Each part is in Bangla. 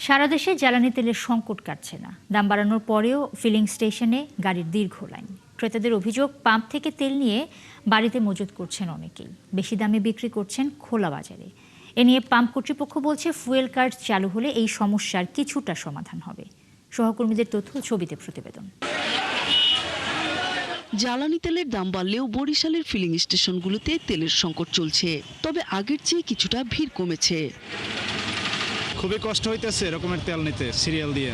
সারা দেশে জ্বালানি তেলের সংকট কাটছে না। দাম বাড়ানোর পরেও ফিলিং স্টেশনে গাড়ির দীর্ঘ লাইন। ক্রেতাদের অভিযোগ, পাম্প থেকে তেল নিয়ে বাড়িতে মজুত করছেন অনেকেই, বেশি দামে বিক্রি করছেন খোলা বাজারে। এ নিয়ে পাম্প কর্তৃপক্ষ বলছে, ফুয়েল কার্ড চালু হলে এই সমস্যার কিছুটা সমাধান হবে। সহকর্মীদের তথ্য, ছবিতে প্রতিবেদন। জ্বালানি তেলের দাম বাড়লেও বরিশালের ফিলিং স্টেশনগুলোতে তেলের সংকট চলছে, তবে আগের চেয়ে কিছুটা ভিড় কমেছে। খুবই কষ্ট হইতেছে এরকমের তেল নিতে সিরিয়াল দিয়ে,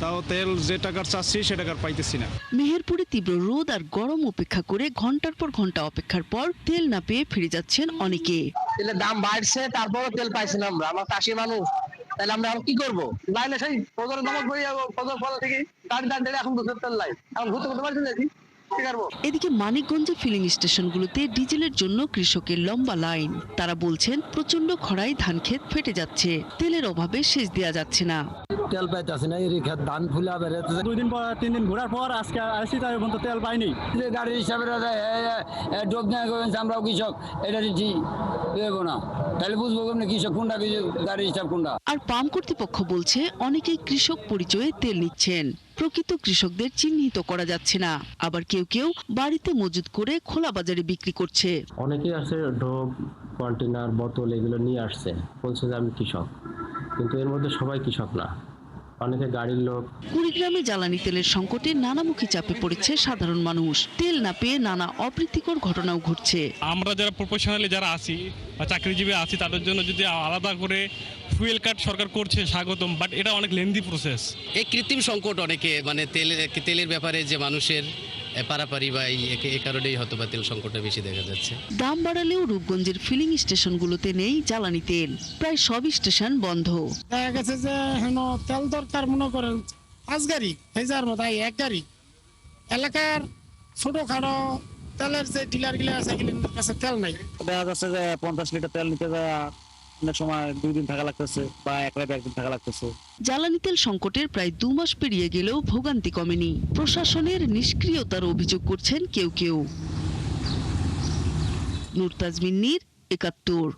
তাও তেল যে টাকার চাচ্ছি সে টাকার পাইতেছি না। মেহেরপুরে তীব্র রোদ আর গরম উপেক্ষা করে ঘন্টার পর ঘন্টা অপেক্ষার পর তেল না পেয়ে ফিরে যাচ্ছেন অনেকে। তেলের দাম বাড়ছে, তারপরও তেল পাইছি না আমরা চাষি মানুষ, তাহলে আমরা কি করবো? লাইনে সেই ফজর নামাজ পড়ে যাবো, ফজর ফল থেকে দাঁড়িয়ে এখন দুধের তেল লাই, এখন ঘুরতে করতে পারছি না। এদিকে মানিকগঞ্জে ফিলিং স্টেশনগুলোতে ডিজেলের জন্য কৃষকের লম্বা লাইন। তারা বলছেন, প্রচন্ড খরায় ধান ক্ষেত ফেটে যাচ্ছে, তেলের অভাবে সেচ দেওয়া যাচ্ছে না। তেল পাইতেছে না, এই ক্ষেত ধান ফুলে বেড়েছে। 2 দিন পর 3 দিন ঘোরার পর আজকে আসি, তাই পর্যন্ত তেল পাইনি। যে গাড়ির হিসাবে ডোব না করবেন, আমরাও কৃষক, এটা দিচ্ছি দেবো না, তাহলে বুঝবো কেমন কৃষক কোনটা, গাড়ির হিসাব কোনটা। আর পাম্প কর্তৃপক্ষ বলছে, অনেকেই কৃষক পরিচয়ে তেল নিচ্ছেন, প্রকৃত কৃষকদের চিহ্নিত করা যাচ্ছে না। আবার কেউ কেউ বাড়িতে মজুত করে খোলা বাজারে বিক্রি করছে। অনেকেই আছে ডোব, কন্টেনার, বোতল এগুলো নিয়ে আসছে, বলছে যে আমি কৃষক, কিন্তু এর মধ্যে সবাই কৃষক না, অনেকে গাড়ির লোক। কুড়িগ্রামে জ্বালানি তেলের সংকটে নানামুখী চাপে পড়েছে সাধারণ মানুষ। তেল না পেয়ে নানা অপ্রীতিকর ঘটনাও ঘটছে। আমরা যারা প্রফেশনালি যারা আছি বা চাকরিজীবী আছি, তাদের জন্য যদি আলাদা করে ফুয়েল কার্ড সরকার করছে স্বাগতম, বাট এটা অনেক লেন্দি প্রসেস। এই কৃত্রিম সংকট অনেকে মানে তেলের ব্যাপারে যে মানুষের পারাপারি বা এই কারণেই হয়তো বা তেল সংকটটা বেশি দেখা যাচ্ছে। দাম বাড়ালেও রূপগঞ্জের ফিলিং স্টেশনগুলোতে নেই জ্বালানি তেল, প্রায় সব স্টেশন বন্ধ। দেখা গেছে যে তেল দরকার মনে করেন 5 গাড়ি হয়ে যাওয়ার মতো, 1 গাড়ি এলাকার ছোটখাটো তেলের যে ডিলারগুলো আছে এগুলোর কাছে তেল নাই। দেখা যাচ্ছে যে 50 লিটার তেল নিতে যায় অনেক সময় 2 দিন থাকা লাগতেছে বা একদিন থাকা লাগতেছে। জ্বালানি তেল সংকটের প্রায় 2 মাস পেরিয়ে গেলেও ভোগান্তি কমেনি। প্রশাসনের নিষ্ক্রিয়তার অভিযোগ করছেন কেউ কেউ। নূর তাজমিন, 71।